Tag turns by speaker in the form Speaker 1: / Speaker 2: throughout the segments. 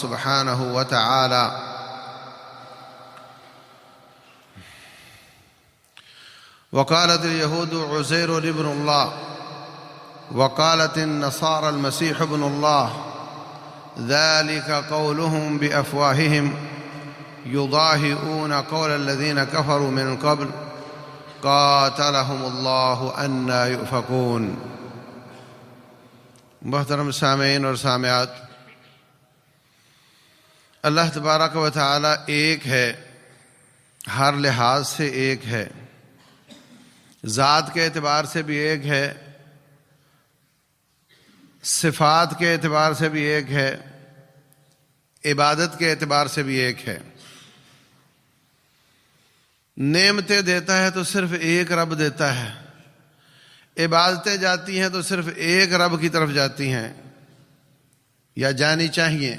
Speaker 1: سبحانہ وتعالی وقالت اليهود عزير ابن الله وقالت النصارى المسيح ابن الله ذلك قولهم بأفواههم يضاهئون قول الذين كفروا من قبل قاتلهم الله أنى يؤفكون۔ محترم سامعین اور سامعات، اللہ تبارک و تعالی ایک ہے، ہر لحاظ سے ایک ہے، ذات کے اعتبار سے بھی ایک ہے، صفات کے اعتبار سے بھی ایک ہے، عبادت کے اعتبار سے بھی ایک ہے۔ نعمتیں دیتا ہے تو صرف ایک رب دیتا ہے، عبادتیں جاتی ہیں تو صرف ایک رب کی طرف جاتی ہیں یا جانی چاہیے،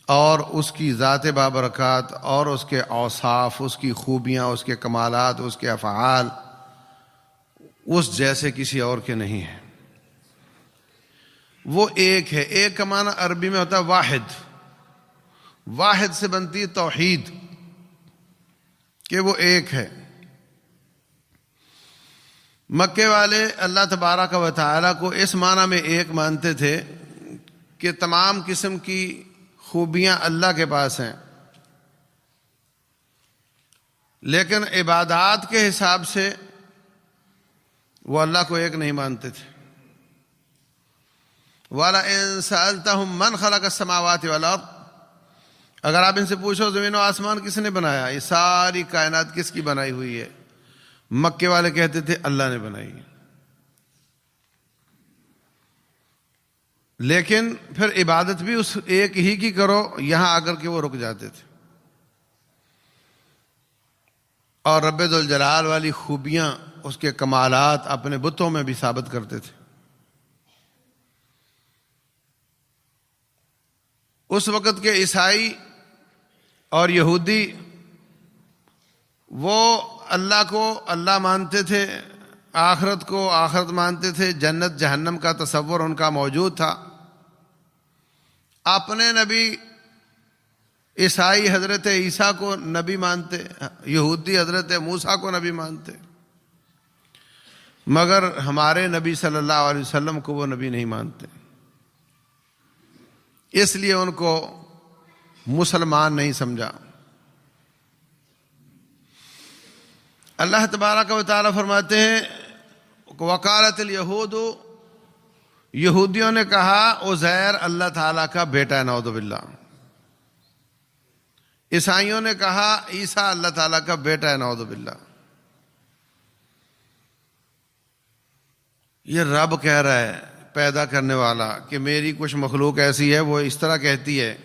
Speaker 1: اور اس کی ذات بابرکات اور اس کے اوصاف، اس کی خوبیاں، اس کے کمالات، اس کے افعال اس جیسے کسی اور کے نہیں ہیں۔ وہ ایک ہے۔ ایک کا معنی عربی میں ہوتا ہے واحد، واحد سے بنتی توحید، کہ وہ ایک ہے۔ مکے والے اللہ تبارک و تعالی کو اس معنی میں ایک مانتے تھے کہ تمام قسم کی خوبیاں اللہ کے پاس ہیں، لیکن عبادات کے حساب سے وہ اللہ کو ایک نہیں مانتے تھے۔ وَلَئِن سَأَلْتَهُم مَّنْ خَلَقَ السَّمَاوَاتِ وَالْأَرْضَ، اگر آپ ان سے پوچھو زمین و آسمان کس نے بنایا، یہ ساری کائنات کس کی بنائی ہوئی ہے، مکے والے کہتے تھے اللہ نے بنائی ہے۔ لیکن پھر عبادت بھی اس ایک ہی کی کرو، یہاں آ کر کے وہ رک جاتے تھے، اور رب ذوالجلال والی خوبیاں، اس کے کمالات اپنے بتوں میں بھی ثابت کرتے تھے۔ اس وقت کے عیسائی اور یہودی وہ اللہ کو اللہ مانتے تھے، آخرت کو آخرت مانتے تھے، جنت جہنم کا تصور ان کا موجود تھا۔ اپنے نبی عیسائی حضرت عیسیٰ کو نبی مانتے، یہودی حضرت موسیٰ کو نبی مانتے، مگر ہمارے نبی صلی اللہ علیہ وسلم کو وہ نبی نہیں مانتے، اس لیے ان کو مسلمان نہیں سمجھا۔ اللہ تبارک و تعالیٰ فرماتے ہیں وقالت الیہود، یہودیوں نے کہا عزیر اللہ تعالیٰ کا بیٹا ہے، نعوذ باللہ۔ عیسائیوں نے کہا عیسیٰ اللہ تعالیٰ کا بیٹا ہے، نعوذ باللہ۔ یہ رب کہہ رہا ہے، پیدا کرنے والا، کہ میری کچھ مخلوق ایسی ہے وہ اس طرح کہتی ہے۔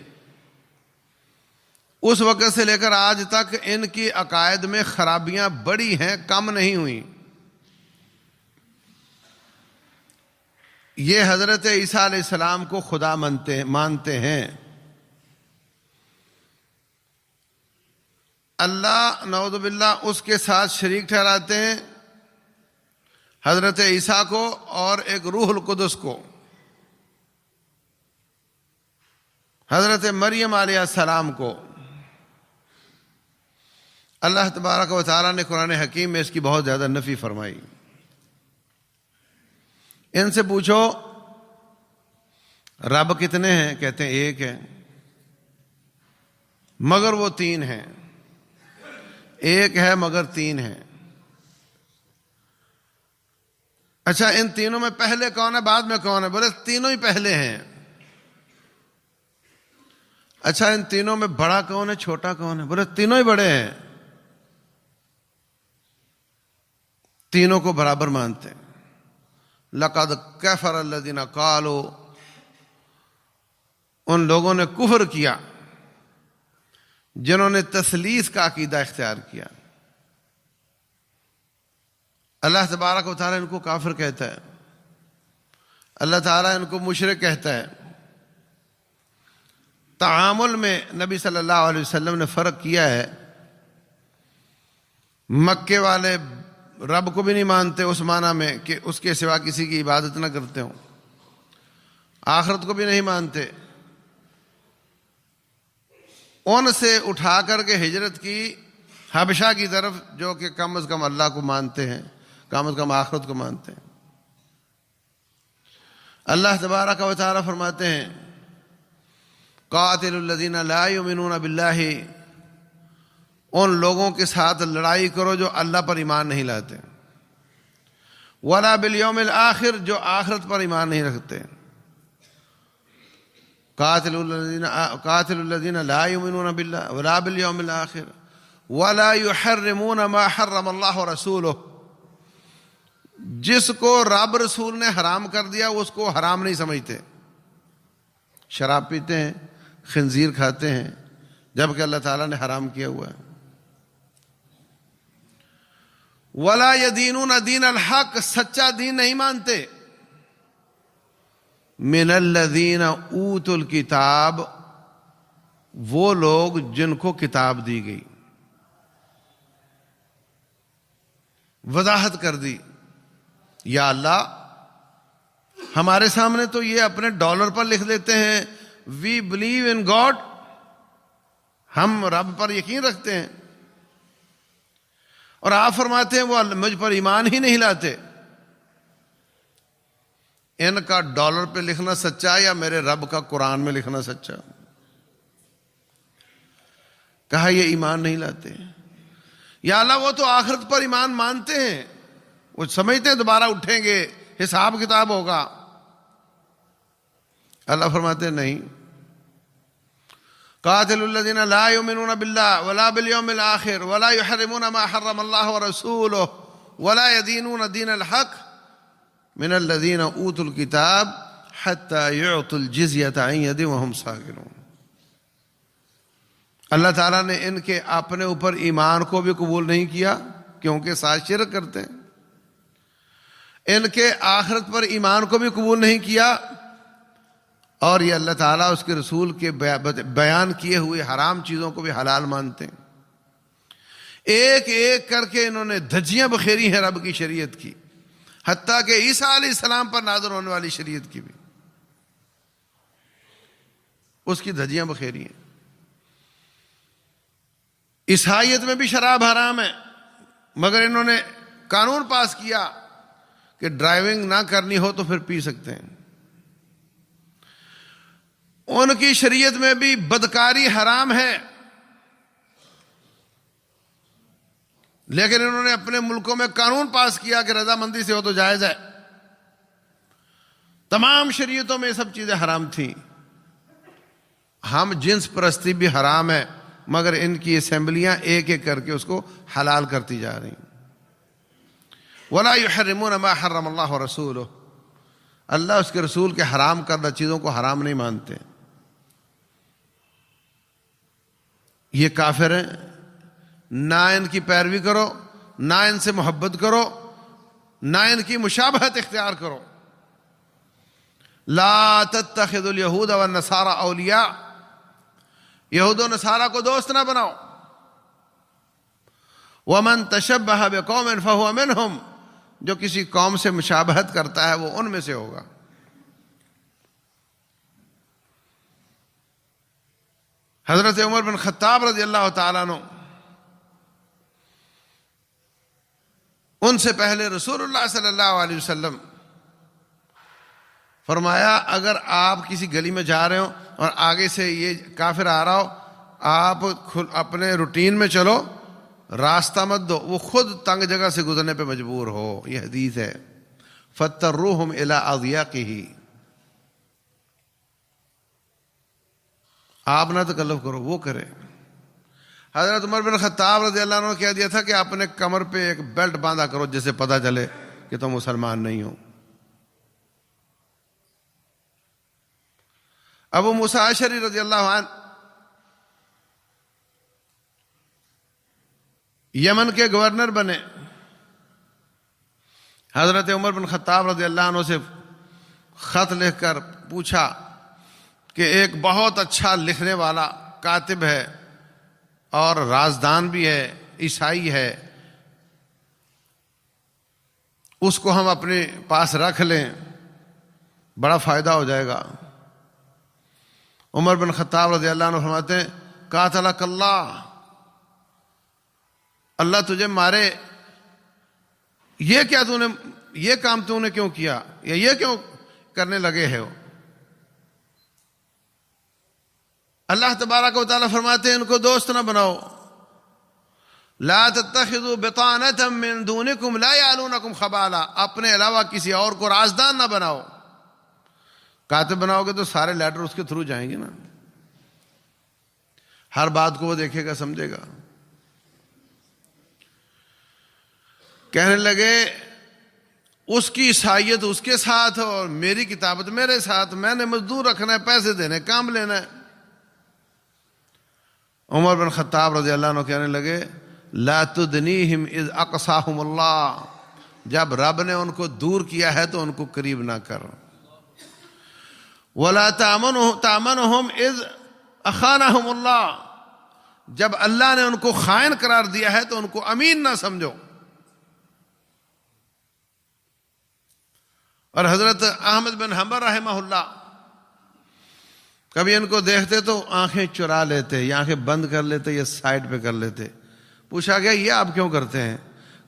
Speaker 1: اس وقت سے لے کر آج تک ان کی عقائد میں خرابیاں بڑی ہیں، کم نہیں ہوئیں۔ یہ حضرت عیسیٰ علیہ السلام کو خدا مانتے ہیں۔ اللہ نعوذ باللہ اس کے ساتھ شریک ٹھہراتے ہیں، حضرت عیسیٰ کو اور ایک روح القدس کو، حضرت مریم علیہ السلام کو۔ اللہ تبارک و تعالیٰ نے قرآن حکیم میں اس کی بہت زیادہ نفی فرمائی۔ ان سے پوچھو رب کتنے ہیں، کہتے ہیں ایک ہے، مگر وہ تین ہیں۔ ایک ہے مگر تین ہیں۔ اچھا ان تینوں میں پہلے کون ہے بعد میں کون ہے؟ بولے تینوں ہی پہلے ہیں۔ اچھا ان تینوں میں بڑا کون ہے چھوٹا کون ہے؟ بولے تینوں ہی بڑے ہیں۔ تینوں کو برابر مانتے ہیں۔ لقد کفر الذین قالوا، ان لوگوں نے کفر کیا جنہوں نے تثلیث کا عقیدہ اختیار کیا۔ اللہ تبارک و تعالیٰ ان کو کافر کہتا ہے، اللہ تعالیٰ ان کو مشرک کہتا ہے۔ تعامل میں نبی صلی اللہ علیہ وسلم نے فرق کیا ہے۔ مکے والے رب کو بھی نہیں مانتے اس معنی میں کہ اس کے سوا کسی کی عبادت نہ کرتے ہوں، آخرت کو بھی نہیں مانتے، ان سے اٹھا کر کے ہجرت کی حبشہ کی طرف، جو کہ کم از کم اللہ کو مانتے ہیں، کم از کم آخرت کو مانتے ہیں۔ اللہ تبارک و تعالی فرماتے ہیں قاتل الذین لا یؤمنون باللہ، ان لوگوں کے ساتھ لڑائی کرو جو اللہ پر ایمان نہیں لاتے، ولا بالیوم الآخر، جو آخرت پر ایمان نہیں رکھتے۔ قاتل الذین لا یؤمنون باللہ ولا بالیوم الآخر ولا یحرمون ما حرم اللہ ورسولہ، جس کو رب رسول نے حرام کر دیا اس کو حرام نہیں سمجھتے۔ شراب پیتے ہیں، خنزیر کھاتے ہیں، جبکہ اللہ تعالیٰ نے حرام کیا ہوا ہے۔ ولا یدینون دین الحق، سچا دین نہیں مانتے۔ من الذین اوتوا الکتاب، وہ لوگ جن کو کتاب دی گئی، وضاحت کر دی، یا اللہ ہمارے سامنے تو یہ اپنے ڈالر پر لکھ دیتے ہیں وی بلیو ان گاڈ، ہم رب پر یقین رکھتے ہیں، اور آپ فرماتے ہیں وہ مجھ پر ایمان ہی نہیں لاتے۔ ان کا ڈالر پہ لکھنا سچا یا میرے رب کا قرآن میں لکھنا سچا؟ کہا یہ ایمان نہیں لاتے۔ یا اللہ وہ تو آخرت پر ایمان مانتے ہیں، وہ سمجھتے ہیں دوبارہ اٹھیں گے، حساب کتاب ہوگا۔ اللہ فرماتے ہیں نہیں۔ قاتل الذین لا یؤمنون باللہ ولا بالیوم الآخر ولا یحرمون ما حرم اللہ ورسولہ ولا یدینون دین الحق من الذین اوتوا الکتاب حتی یعطوا الجزیۃ عن ید وہم صاغرون۔ اللہ تعالیٰ نے ان کے اپنے اوپر ایمان کو بھی قبول نہیں کیا کیونکہ ساتھ شرک کرتے ہیں، ان کے آخرت پر ایمان کو بھی قبول نہیں کیا، اور یہ اللہ تعالیٰ اس کے رسول کے بیان کیے ہوئے حرام چیزوں کو بھی حلال مانتے ہیں۔ ایک ایک کر کے انہوں نے دھجیاں بکھیری ہیں رب کی شریعت کی، حتیٰ کہ عیسیٰ علیہ السلام پر نازل ہونے والی شریعت کی بھی، اس کی دھجیاں بکھیری ہیں۔ عیسائیت میں بھی شراب حرام ہے، مگر انہوں نے قانون پاس کیا کہ ڈرائیونگ نہ کرنی ہو تو پھر پی سکتے ہیں۔ ان کی شریعت میں بھی بدکاری حرام ہے، لیکن انہوں نے اپنے ملکوں میں قانون پاس کیا کہ رضامندی سے ہو تو جائز ہے۔ تمام شریعتوں میں یہ سب چیزیں حرام تھیں۔ ہم جنس پرستی بھی حرام ہے، مگر ان کی اسمبلیاں ایک ایک کر کے اس کو حلال کرتی جا رہی ہیں۔ وَلَا يُحَرِّمُونَ مَا حَرَّمَ اللَّهُ وَرَسُولُهُ، اللہ اس کے رسول کے حرام کردہ چیزوں کو حرام نہیں مانتے۔ یہ کافر ہیں، نہ ان کی پیروی کرو، نہ ان سے محبت کرو، نہ ان کی مشابہت اختیار کرو۔ لا تتخذوا اليہود والنصارى اولیاء، یہود و نصارہ کو دوست نہ بناؤ۔ ومن تشبہ بقوم فہو منہم، جو کسی قوم سے مشابہت کرتا ہے وہ ان میں سے ہوگا۔ حضرت عمر بن خطاب رضی اللہ تعالیٰ عنہ، ان سے پہلے رسول اللہ صلی اللہ علیہ وسلم فرمایا اگر آپ کسی گلی میں جا رہے ہو اور آگے سے یہ کافر آ رہا ہو، آپ اپنے روٹین میں چلو، راستہ مت دو، وہ خود تنگ جگہ سے گزرنے پہ مجبور ہو۔ یہ حدیث ہے۔ فَاتَّرُّوهُمْ إِلَىٰ أَضْيَقِهِ، آپ نہ تکلف کرو، وہ کرے۔ حضرت عمر بن خطاب رضی اللہ عنہ نے کہہ دیا تھا کہ اپنے کمر پہ ایک بیلٹ باندھا کرو جس سے پتہ چلے کہ تم مسلمان نہیں ہو۔ ابو موسیٰ اشعری رضی اللہ عنہ یمن کے گورنر بنے۔ حضرت عمر بن خطاب رضی اللہ عنہ سے خط لکھ کر پوچھا کہ ایک بہت اچھا لکھنے والا کاتب ہے اور رازدان بھی ہے، عیسائی ہے، اس کو ہم اپنے پاس رکھ لیں، بڑا فائدہ ہو جائے گا۔ عمر بن خطاب رضی اللہ عنہ فرماتے ہیں قاتلک اللہ، اللہ تجھے مارے، یہ کیا تو نے، یہ کام تو نے کیوں کیا، یا یہ کیوں کرنے لگے ہو؟ اللہ تبارک و تعالیٰ فرماتے ہیں ان کو دوست نہ بناؤ، لا تتخذوا بطانة من دونکم لا یعلونکم خبالا، اپنے علاوہ کسی اور کو رازدان نہ بناؤ۔ کاتب بناؤ گے تو سارے لیٹر اس کے تھرو جائیں گے نا، ہر بات کو وہ دیکھے گا، سمجھے گا۔ کہنے لگے اس کی عیسائیت اس کے ساتھ اور میری کتابت میرے ساتھ، میں نے مزدور رکھنا ہے، پیسے دینے، کام لینا ہے۔ عمر بن خطاب رضی اللہ عنہ کہنے لگے لا تدنیہم اذ اقصاہم اللہ، جب رب نے ان کو دور کیا ہے تو ان کو قریب نہ کر۔ ولا تامنہم اذ اخانہم اللہ، جب اللہ نے ان کو خائن قرار دیا ہے تو ان کو امین نہ سمجھو۔ اور حضرت احمد بن حنبل رحمہ اللہ کبھی ان کو دیکھتے تو آنکھیں چرا لیتے، یا آنکھیں بند کر لیتے یا سائڈ پہ کر لیتے۔ پوچھا گیا یہ آپ کیوں کرتے ہیں؟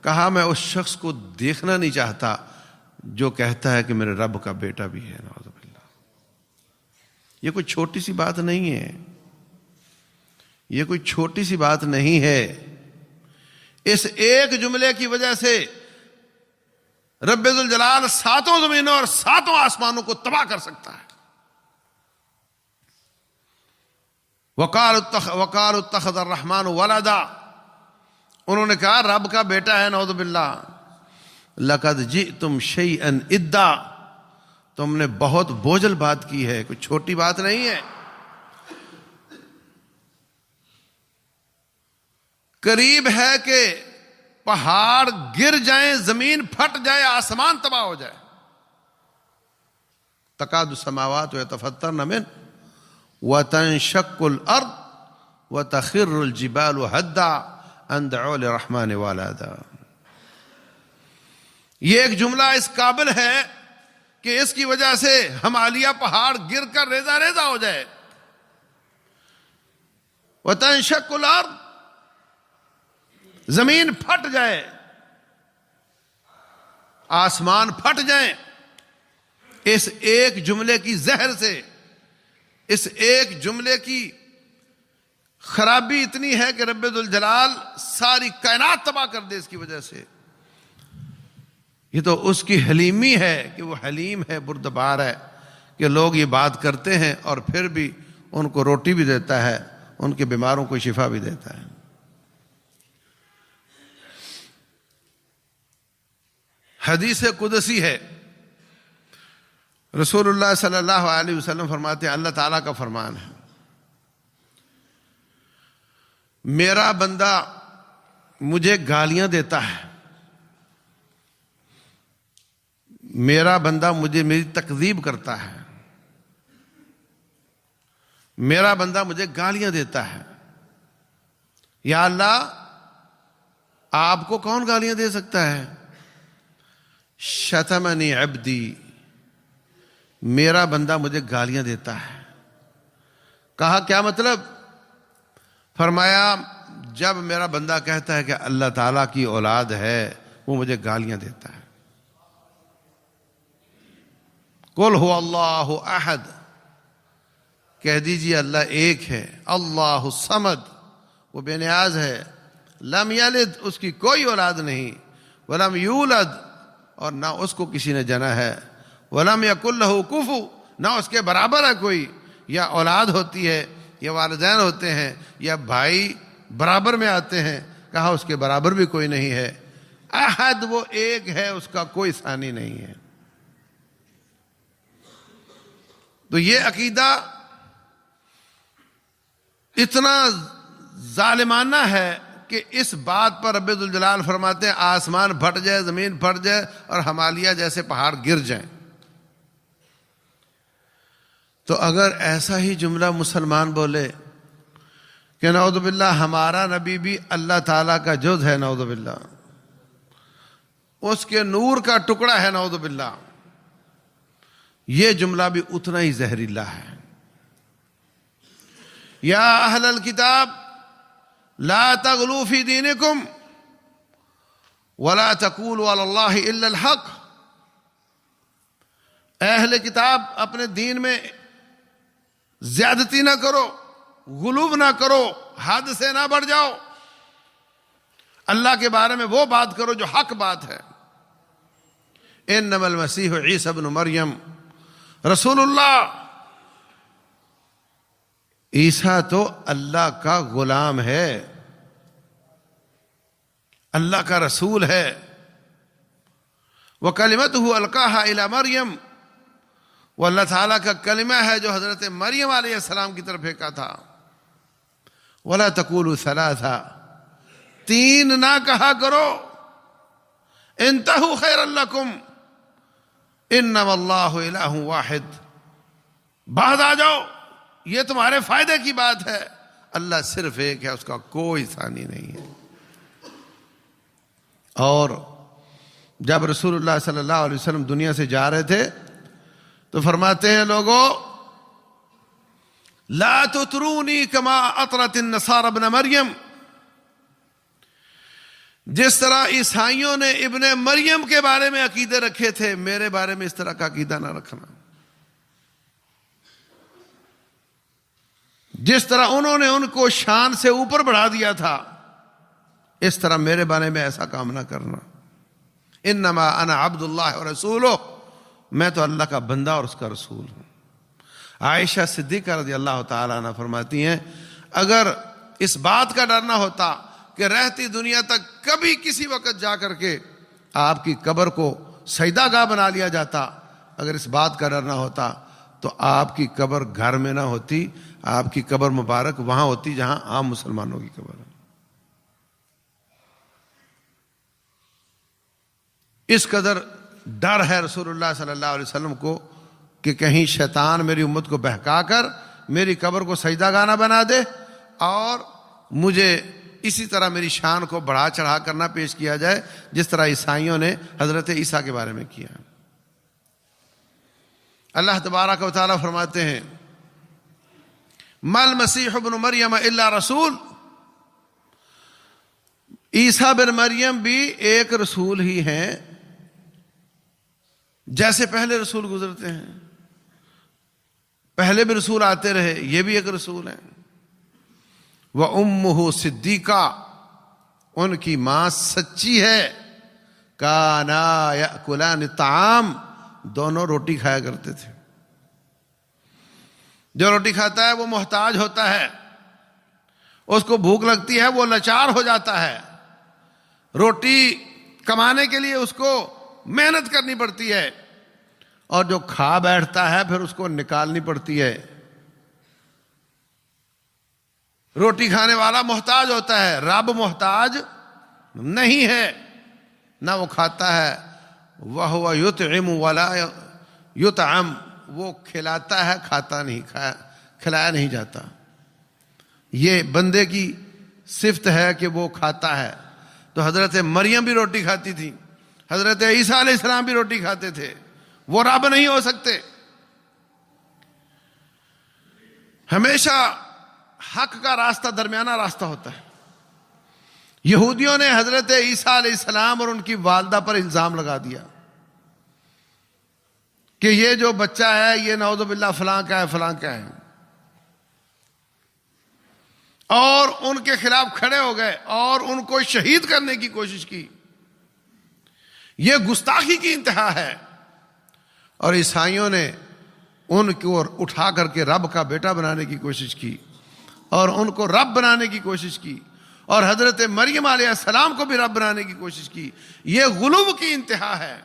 Speaker 1: کہا میں اس شخص کو دیکھنا نہیں چاہتا جو کہتا ہے کہ میرے رب کا بیٹا بھی ہے، نعوذ باللہ۔ یہ کوئی چھوٹی سی بات نہیں ہے، یہ کوئی چھوٹی سی بات نہیں ہے۔ اس ایک جملے کی وجہ سے رب ذوالجلال ساتوں زمینوں اور ساتوں آسمانوں کو تباہ کر سکتا ہے۔ وقالوا اتخذ الرحمن ولدا، انہوں نے کہا رب کا بیٹا ہے، نعوذ باللہ۔ لقد جئتم شیئا ادا، تم نے بہت بوجھل بات کی ہے، کوئی چھوٹی بات نہیں ہے۔ قریب ہے کہ پہاڑ گر جائیں، زمین پھٹ جائے، آسمان تباہ ہو جائے۔ تکاد السماوات یتفطرن منہ وتنشق الارض وتخر الجبال هدا ان دعوا للرحمن ولدا۔ یہ ایک جملہ اس قابل ہے کہ اس کی وجہ سے ہمالیہ پہاڑ گر کر ریزہ ریزہ ہو جائے۔ وتنشق الارض، زمین پھٹ جائے، آسمان پھٹ جائیں، اس ایک جملے کی زہر سے، اس ایک جملے کی خرابی اتنی ہے کہ رب ذوالجلال ساری کائنات تباہ کر دے اس کی وجہ سے۔ یہ تو اس کی حلیمی ہے کہ وہ حلیم ہے، بردبار ہے، کہ لوگ یہ بات کرتے ہیں اور پھر بھی ان کو روٹی بھی دیتا ہے، ان کے بیماروں کو شفا بھی دیتا ہے۔ حدیث قدسی ہے، رسول اللہ صلی اللہ علیہ وسلم فرماتے ہیں، اللہ تعالیٰ کا فرمان ہے، میرا بندہ مجھے گالیاں دیتا ہے، میرا بندہ میری تکذیب کرتا ہے، میرا بندہ مجھے گالیاں دیتا ہے۔ یا اللہ آپ کو کون گالیاں دے سکتا ہے؟ شتمنی عبدی، میرا بندہ مجھے گالیاں دیتا ہے۔ کہا کیا مطلب؟ فرمایا جب میرا بندہ کہتا ہے کہ اللہ تعالیٰ کی اولاد ہے، وہ مجھے گالیاں دیتا ہے۔ قل هو اللہ احد، کہہ دیجئے اللہ ایک ہے، اللہ الصمد، وہ بے نیاز ہے، لم یلد، اس کی کوئی اولاد نہیں، ولم یولد، اور نہ اس کو کسی نے جنا ہے، ولم یکن لہ کفو، نہ اس کے برابر ہے کوئی۔ یا اولاد ہوتی ہے، یا والدین ہوتے ہیں، یا بھائی برابر میں آتے ہیں، کہا اس کے برابر بھی کوئی نہیں ہے۔ احد وہ ایک ہے، اس کا کوئی ثانی نہیں ہے۔ تو یہ عقیدہ اتنا ظالمانہ ہے کہ اس بات پر رب ذوالجلال فرماتے ہیں آسمان پھٹ جائے، زمین پھٹ جائے اور ہمالیہ جیسے پہاڑ گر جائیں۔ تو اگر ایسا ہی جملہ مسلمان بولے کہ نعوذ باللہ ہمارا نبی بھی اللہ تعالیٰ کا جز ہے، نعوذ باللہ اس کے نور کا ٹکڑا ہے، نعوذ باللہ، یہ جملہ بھی اتنا ہی زہریلا ہے۔ یا اہل الکتاب لا تغلوا فی دینکم ولا تقولوا علی اللہ الا الحق، اہل کتاب اپنے دین میں زیادتی نہ کرو، غلو نہ کرو، حد سے نہ بڑھ جاؤ، اللہ کے بارے میں وہ بات کرو جو حق بات ہے۔ انما المسیح عیسی ابن مریم رسول اللہ، عیسیٰ تو اللہ کا غلام ہے، اللہ کا رسول ہے۔ وَكَلِمَتُهُ أَلْقَاهَا إِلَى مریم، وہ اللہ تعالیٰ کا کلمہ ہے جو حضرت مریم علیہ السلام کی طرف پھینکا تھا۔ وَلَا تَقُولُوا ثَلَاثَةً، تین نہ کہا کرو، انتہوا خیرا لکم انما اللہ الہ واحد، باز آ جاؤ، یہ تمہارے فائدے کی بات ہے، اللہ صرف ایک ہے، اس کا کوئی ثانی نہیں ہے۔ اور جب رسول اللہ صلی اللہ علیہ وسلم دنیا سے جا رہے تھے تو فرماتے ہیں لوگوں لا تطرونی کما اطرت النصارى ابن مریم، جس طرح عیسائیوں نے ابن مریم کے بارے میں عقیدے رکھے تھے، میرے بارے میں اس طرح کا عقیدہ نہ رکھنا۔ جس طرح انہوں نے ان کو شان سے اوپر بڑھا دیا تھا، اس طرح میرے بارے میں ایسا کام نہ کرنا۔ انما انا عبد اللہ ورسولہ، میں تو اللہ کا بندہ اور اس کا رسول ہوں۔ عائشہ صدیقہ رضی اللہ تعالیٰ عنہ فرماتی ہیں اگر اس بات کا ڈر نہ ہوتا کہ رہتی دنیا تک کبھی کسی وقت جا کر کے آپ کی قبر کو سجدہ گاہ بنا لیا جاتا، اگر اس بات کا ڈر نہ ہوتا تو آپ کی قبر گھر میں نہ ہوتی، آپ کی قبر مبارک وہاں ہوتی جہاں عام مسلمانوں کی قبر ہے۔ اس قدر ڈر ہے رسول اللہ صلی اللہ علیہ وسلم کو کہ کہیں شیطان میری امت کو بہکا کر میری قبر کو سجدہ گاہ نہ بنا دے اور مجھے اسی طرح میری شان کو بڑھا چڑھا کر نہ پیش کیا جائے جس طرح عیسائیوں نے حضرت عیسیٰ کے بارے میں کیا۔ اللہ تبارک و تعالیٰ فرماتے ہیں ما المسیح ابن مریم الا رسول، عیسیٰ بن مریم بھی ایک رسول ہی ہیں جیسے پہلے رسول گزرتے ہیں، پہلے بھی رسول آتے رہے، یہ بھی ایک رسول ہیں۔ وَأُمُّهُ صِدِّيقَةٌ، ان کی ماں سچی ہے۔ كَانَا يَأْكُلَانِ الطَّعَامَ، دونوں روٹی کھایا کرتے تھے۔ جو روٹی کھاتا ہے وہ محتاج ہوتا ہے، اس کو بھوک لگتی ہے، وہ لاچار ہو جاتا ہے، روٹی کمانے کے لیے اس کو محنت کرنی پڑتی ہے، اور جو کھا بیٹھتا ہے پھر اس کو نکالنی پڑتی ہے۔ روٹی کھانے والا محتاج ہوتا ہے، رب محتاج نہیں ہے، نہ وہ کھاتا ہے، وَهُوَ يُطْعِمُ وَلَا يُطْعَمُ، وہ کھلاتا ہے، کھاتا نہیں، کھلایا نہیں جاتا۔ یہ بندے کی صفت ہے کہ وہ کھاتا ہے۔ تو حضرت مریم بھی روٹی کھاتی تھی، حضرت عیسیٰ علیہ السلام بھی روٹی کھاتے تھے، وہ رب نہیں ہو سکتے۔ ہمیشہ حق کا راستہ درمیانہ راستہ ہوتا ہے۔ یہودیوں نے حضرت عیسیٰ علیہ السلام اور ان کی والدہ پر الزام لگا دیا کہ یہ جو بچہ ہے یہ نعوذ باللہ فلاں کا ہے، فلاں کا ہے، اور ان کے خلاف کھڑے ہو گئے اور ان کو شہید کرنے کی کوشش کی۔ یہ گستاخی کی انتہا ہے۔ اور عیسائیوں نے ان کو اٹھا کر کے رب کا بیٹا بنانے کی کوشش کی اور ان کو رب بنانے کی کوشش کی، اور حضرت مریم علیہ السلام کو بھی رب بنانے کی کوشش کی۔ یہ غلو کی انتہا ہے،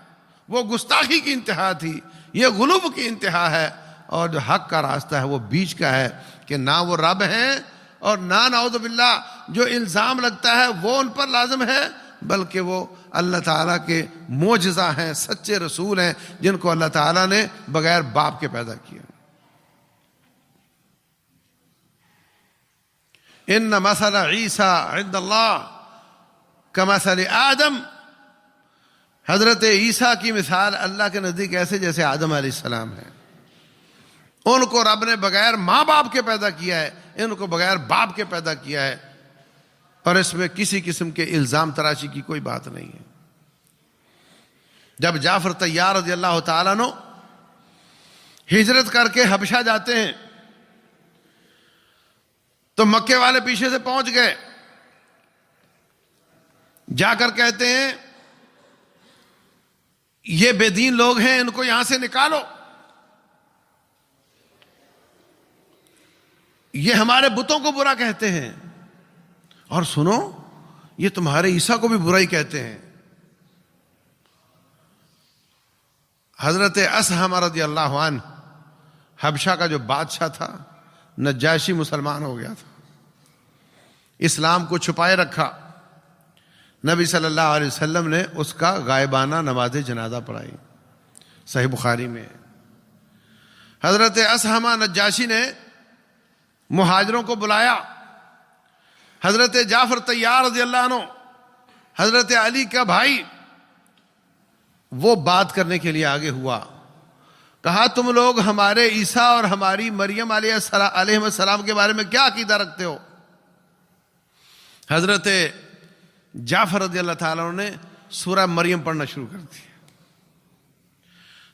Speaker 1: وہ گستاخی کی انتہا تھی، یہ غلو کی انتہا ہے۔ اور جو حق کا راستہ ہے وہ بیچ کا ہے کہ نہ وہ رب ہیں اور نہ نعوذ باللہ جو الزام لگتا ہے وہ ان پر لازم ہے، بلکہ وہ اللہ تعالیٰ کے معجزہ ہیں، سچے رسول ہیں جن کو اللہ تعالیٰ نے بغیر باپ کے پیدا کیا۔ ان مثل عیسیٰ عند اللہ کمثل آدم، حضرت عیسیٰ کی مثال اللہ کے نزدیک ایسے جیسے آدم علیہ السلام ہے۔ ان کو رب نے بغیر ماں باپ کے پیدا کیا ہے، ان کو بغیر باپ کے پیدا کیا ہے، اور اس میں کسی قسم کے الزام تراشی کی کوئی بات نہیں ہے۔ جب جعفر طیار رضی اللہ تعالیٰ عنہ ہجرت کر کے حبشہ جاتے ہیں تو مکے والے پیچھے سے پہنچ گئے، جا کر کہتے ہیں یہ بے دین لوگ ہیں، ان کو یہاں سے نکالو، یہ ہمارے بتوں کو برا کہتے ہیں، اور سنو یہ تمہارے عیسیٰ کو بھی برائی کہتے ہیں۔ حضرت اسحم رضی اللہ عنہ حبشہ کا جو بادشاہ تھا، نجاشی مسلمان ہو گیا تھا، اسلام کو چھپائے رکھا۔ نبی صلی اللہ علیہ وسلم نے اس کا غائبانہ نماز جنازہ پڑھائی، صحیح بخاری میں۔ حضرت اسحم نجاشی نے مہاجروں کو بلایا، حضرت جعفر طیار رضی اللہ عنہ حضرت علی کا بھائی وہ بات کرنے کے لیے آگے ہوا، کہا تم لوگ ہمارے عیسیٰ اور ہماری مریم علیہ السلام کے بارے میں کیا عقیدہ رکھتے ہو؟ حضرت جعفر رضی اللہ تعالیٰ عنہ نے سورہ مریم پڑھنا شروع کر دی۔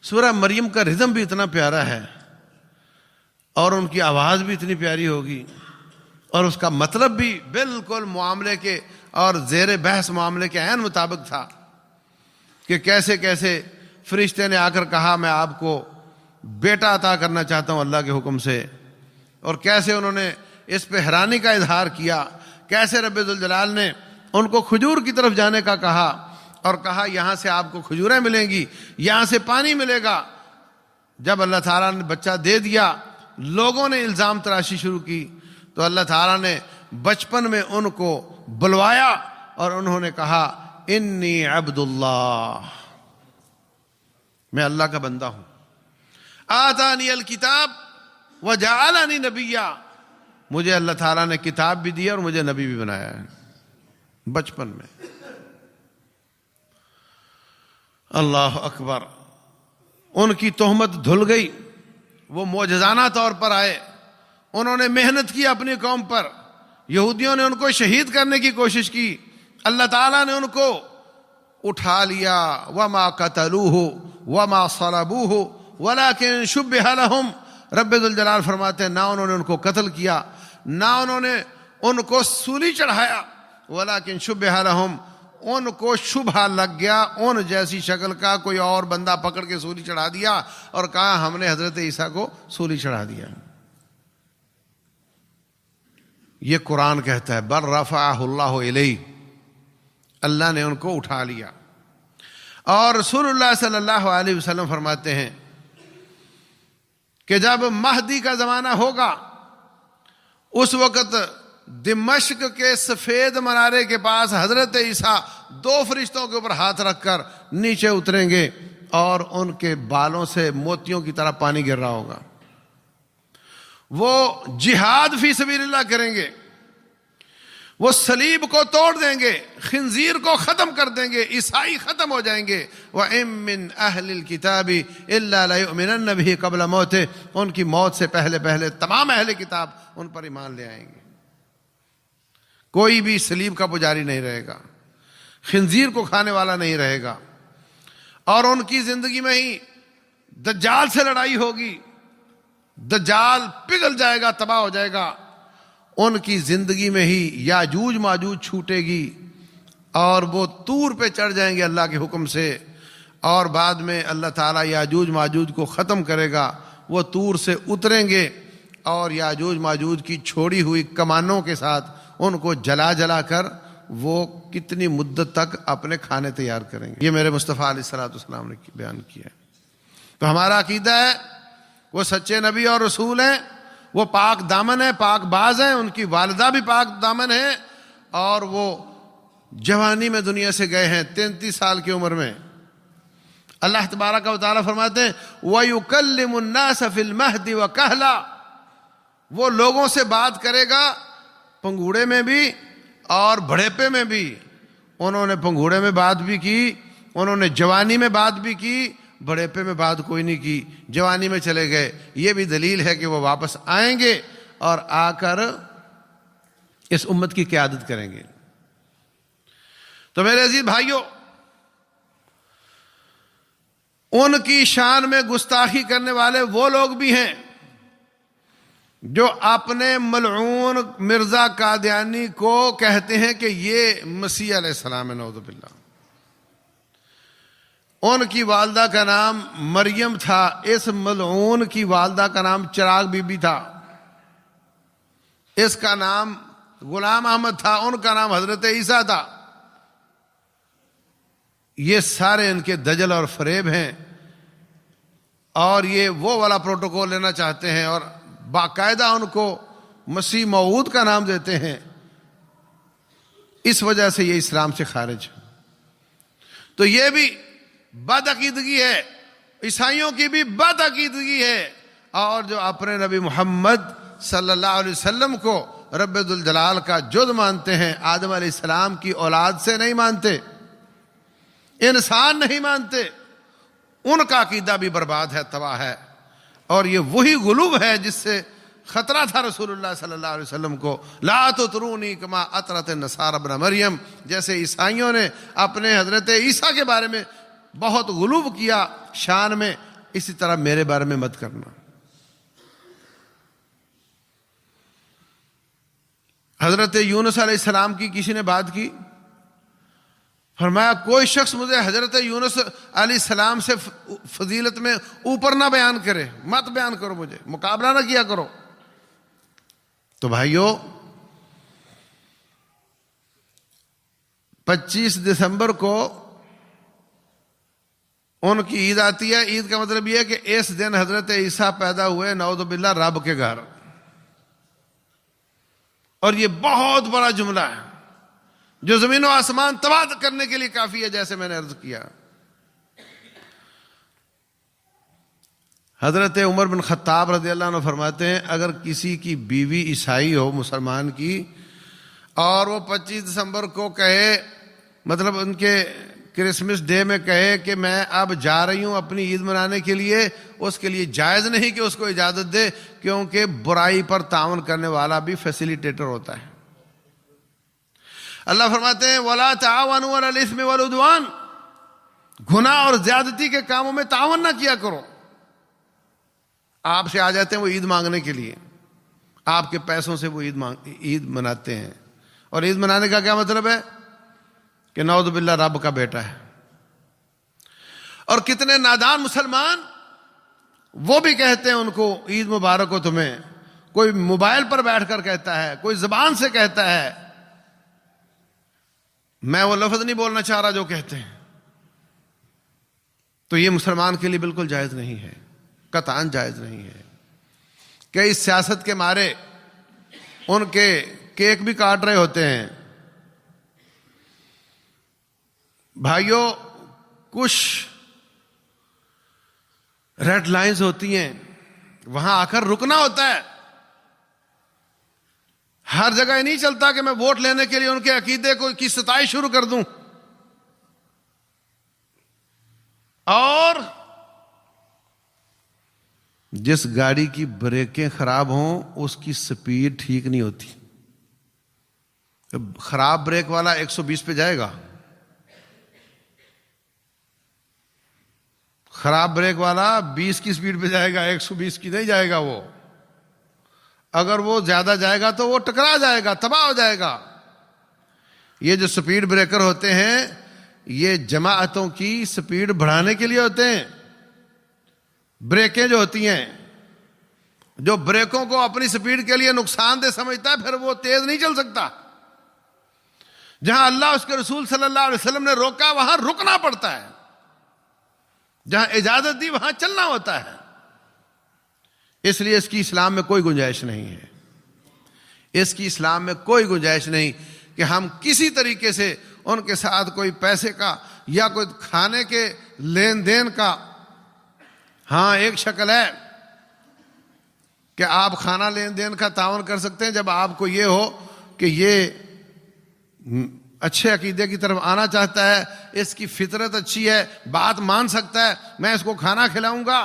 Speaker 1: سورہ مریم کا رزم بھی اتنا پیارا ہے اور ان کی آواز بھی اتنی پیاری ہوگی، اور اس کا مطلب بھی بالکل معاملے کے اور زیر بحث معاملے کے عین مطابق تھا کہ کیسے کیسے فرشتے نے آ کر کہا میں آپ کو بیٹا عطا کرنا چاہتا ہوں اللہ کے حکم سے، اور کیسے انہوں نے اس پہ حیرانی کا اظہار کیا، کیسے رب ذوالجلال نے ان کو کھجور کی طرف جانے کا کہا اور کہا یہاں سے آپ کو کھجوریں ملیں گی، یہاں سے پانی ملے گا۔ جب اللہ تعالیٰ نے بچہ دے دیا، لوگوں نے الزام تراشی شروع کی، تو اللہ تعالیٰ نے بچپن میں ان کو بلوایا اور انہوں نے کہا انی عبد اللہ، میں اللہ کا بندہ ہوں، آتانی الکتاب وجعلنی نبیا، مجھے اللہ تعالیٰ نے کتاب بھی دی اور مجھے نبی بھی بنایا ہے بچپن میں۔ اللہ اکبر، ان کی تہمت دھل گئی، وہ معجزانہ طور پر آئے، انہوں نے محنت کی اپنی قوم پر، یہودیوں نے ان کو شہید کرنے کی کوشش کی، اللہ تعالیٰ نے ان کو اٹھا لیا، وما قتلوه وما صلبوه ولكن شبه لهم، رب ذوالجلال فرماتے ہیں نہ انہوں نے ان کو قتل کیا، نہ انہوں نے ان کو سولی چڑھایا، ولیکن شبہ لہم، ان کو شبہ لگ گیا، ان جیسی شکل کا کوئی اور بندہ پکڑ کے سولی چڑھا دیا اور کہا ہم نے حضرت عیسیٰ کو سولی چڑھا دیا۔ یہ قرآن کہتا ہے بل رفعہ اللہ الیہ، اللہ نے ان کو اٹھا لیا۔ اور رسول اللہ صلی اللہ علیہ وسلم فرماتے ہیں کہ جب مہدی کا زمانہ ہوگا اس وقت دمشق کے سفید منارے کے پاس حضرت عیسیٰ دو فرشتوں کے اوپر ہاتھ رکھ کر نیچے اتریں گے اور ان کے بالوں سے موتیوں کی طرح پانی گر رہا ہوگا۔ وہ جہاد فی سبیل اللہ کریں گے، وہ صلیب کو توڑ دیں گے، خنزیر کو ختم کر دیں گے، عیسائی ختم ہو جائیں گے۔ وَإِن مِّنْ أَهْلِ الْكِتَابِ إِلَّا لَيُؤْمِنَنَّ بِهِ قَبْلَ مَوْتِهِ، ان کی موت سے پہلے تمام اہل کتاب ان پر ایمان لے آئیں گے۔ کوئی بھی صلیب کا پجاری نہیں رہے گا، خنزیر کو کھانے والا نہیں رہے گا، اور ان کی زندگی میں ہی دجال سے لڑائی ہوگی، دجال پگھل جائے گا، تباہ ہو جائے گا، ان کی زندگی میں ہی یاجوج ماجوج چھوٹے گی اور وہ طور پہ چڑھ جائیں گے اللہ کے حکم سے، اور بعد میں اللہ تعالیٰ یاجوج ماجوج کو ختم کرے گا، وہ طور سے اتریں گے اور یاجوج ماجوج کی چھوڑی ہوئی کمانوں کے ساتھ ان کو جلا جلا کر وہ کتنی مدت تک اپنے کھانے تیار کریں گے۔ یہ میرے مصطفیٰ علیہ السلام نے بیان کیا ہے۔ تو ہمارا عقیدہ ہے وہ سچے نبی اور رسول ہیں، وہ پاک دامن ہیں، پاک باز ہیں، ان کی والدہ بھی پاک دامن ہے، اور وہ جوانی میں دنیا سے گئے ہیں 33 سال کی عمر میں۔ اللہ تبارک و تعالیٰ فرماتے ہیں وَيُكَلِّمُ النَّاسَ فِي الْمَهْدِ وَكَهْلًا، وہ لوگوں سے بات کرے گا پنگوڑے میں بھی اور بڑھیپے میں بھی۔ انہوں نے پنگوڑے میں بات بھی کی، انہوں نے جوانی میں بات بھی کی، بڑھیپے میں بات کوئی نہیں کی، جوانی میں چلے گئے۔ یہ بھی دلیل ہے کہ وہ واپس آئیں گے اور آ کر اس امت کی قیادت کریں گے۔ تو میرے عزیز بھائیوں، ان کی شان میں گستاخی کرنے والے وہ لوگ بھی ہیں جو اپنے ملعون مرزا قادیانی کو کہتے ہیں کہ یہ مسیح علیہ السلام ہے، نعوذ باللہ۔ ان کی والدہ کا نام مریم تھا، اس ملعون کی والدہ کا نام چراغ بی بی تھا، اس کا نام غلام احمد تھا، ان کا نام حضرت عیسیٰ تھا۔ یہ سارے ان کے دجل اور فریب ہیں، اور یہ وہ والا پروٹوکول لینا چاہتے ہیں اور باقاعدہ ان کو مسیح موعود کا نام دیتے ہیں۔ اس وجہ سے یہ اسلام سے خارج ہے۔ تو یہ بھی بد عقیدگی ہے، عیسائیوں کی بھی بد عقیدگی ہے، اور جو اپنے نبی محمد صلی اللہ علیہ وسلم کو رب ذوالجلال کا جز مانتے ہیں، آدم علیہ السلام کی اولاد سے نہیں مانتے، انسان نہیں مانتے، ان کا عقیدہ بھی برباد ہے، تباہ ہے۔ اور یہ وہی غلو ہے جس سے خطرہ تھا رسول اللہ صلی اللہ علیہ وسلم کو، لا تطرونی کما اطرت النصارى ابن مریم، جیسے عیسائیوں نے اپنے حضرت عیسیٰ کے بارے میں بہت غلو کیا شان میں، اسی طرح میرے بارے میں مت کرنا۔ حضرت یونس علیہ السلام کی کسی نے بات کی، فرمایا کوئی شخص مجھے حضرت یونس علیہ السلام سے فضیلت میں اوپر نہ بیان کرے، مت بیان کرو، مجھے مقابلہ نہ کیا کرو۔ تو بھائیو، 25 دسمبر کو ان کی عید آتی ہے۔ عید کا مطلب یہ ہے کہ اس دن حضرت عیسیٰ پیدا ہوئے، نعوذ باللہ، رب کے گھر۔ اور یہ بہت بڑا جملہ ہے جو زمین و آسمان تباہ کرنے کے لیے کافی ہے، جیسے میں نے عرض کیا۔ حضرت عمر بن خطاب رضی اللہ عنہ فرماتے ہیں، اگر کسی کی بیوی عیسائی ہو، مسلمان کی، اور وہ 25 دسمبر کو کہے، مطلب ان کے کرسمس ڈے میں کہے کہ میں اب جا رہی ہوں اپنی عید منانے کے لیے، اس کے لیے جائز نہیں کہ اس کو اجازت دے، کیونکہ برائی پر تعاون کرنے والا بھی فیسیلیٹیٹر ہوتا ہے۔ اللہ فرماتے ہیں وَلَا تَعَاوَنُوا عَلَى الْإِثْمِ وَالْعُدْوَانِ، گناہ اور زیادتی کے کاموں میں تعاون نہ کیا کرو۔ آپ سے آ جاتے ہیں وہ عید مانگنے کے لیے، آپ کے پیسوں سے وہ عید مناتے ہیں، اور عید منانے کا کیا مطلب ہے کہ نعوذ باللہ رب کا بیٹا ہے۔ اور کتنے نادان مسلمان وہ بھی کہتے ہیں ان کو عید مبارک ہو تمہیں، کوئی موبائل پر بیٹھ کر کہتا ہے، کوئی زبان سے کہتا ہے، میں وہ لفظ نہیں بولنا چاہ رہا جو کہتے ہیں۔ تو یہ مسلمان کے لیے بالکل جائز نہیں ہے، قطعاً جائز نہیں ہے۔ کئی سیاست کے مارے ان کے کیک بھی کاٹ رہے ہوتے ہیں۔ بھائیوں، کچھ ریڈ لائنز ہوتی ہیں، وہاں آ کر رکنا ہوتا ہے۔ ہر جگہ نہیں چلتا کہ میں ووٹ لینے کے لیے ان کے عقیدے کی ستائش شروع کر دوں، اور جس گاڑی کی بریکیں خراب ہوں اس کی سپیڈ ٹھیک نہیں ہوتی۔ خراب بریک والا 120 پہ جائے گا، خراب بریک والا 20 کی سپیڈ پہ جائے گا، 120 کی نہیں جائے گا۔ وہ اگر وہ زیادہ جائے گا تو وہ ٹکرا جائے گا، تباہ ہو جائے گا۔ یہ جو سپیڈ بریکر ہوتے ہیں یہ جماعتوں کی سپیڈ بڑھانے کے لیے ہوتے ہیں۔ بریکیں جو ہوتی ہیں، جو بریکوں کو اپنی سپیڈ کے لیے نقصان دہ سمجھتا ہے پھر وہ تیز نہیں چل سکتا۔ جہاں اللہ اس کے رسول صلی اللہ علیہ وسلم نے روکا وہاں رکنا پڑتا ہے، جہاں اجازت دی وہاں چلنا ہوتا ہے۔ اس لیے اس کی اسلام میں کوئی گنجائش نہیں ہے، اس کی اسلام میں کوئی گنجائش نہیں کہ ہم کسی طریقے سے ان کے ساتھ کوئی پیسے کا یا کوئی کھانے کے لین دین کا۔ ہاں، ایک شکل ہے کہ آپ کھانا لین دین کا تعاون کر سکتے ہیں جب آپ کو یہ ہو کہ یہ اچھے عقیدے کی طرف آنا چاہتا ہے، اس کی فطرت اچھی ہے، بات مان سکتا ہے، میں اس کو کھانا کھلاؤں گا،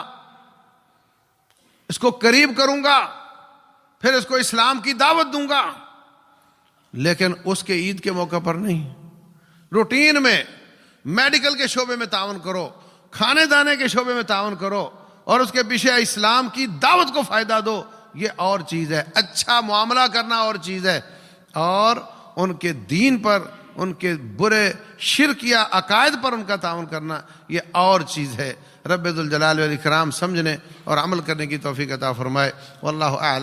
Speaker 1: اس کو قریب کروں گا، پھر اس کو اسلام کی دعوت دوں گا، لیکن اس کے عید کے موقع پر نہیں۔ روٹین میں میڈیکل کے شعبے میں تعاون کرو، کھانے دانے کے شعبے میں تعاون کرو، اور اس کے پیچھے اسلام کی دعوت کو فائدہ دو، یہ اور چیز ہے۔ اچھا معاملہ کرنا اور چیز ہے، اور ان کے دین پر، ان کے برے شرک یا عقائد پر ان کا تعاون کرنا یہ اور چیز ہے۔ رب ذوالجلال والاکرام سمجھنے اور عمل کرنے کی توفیق عطا فرمائے۔ واللہ اعلم۔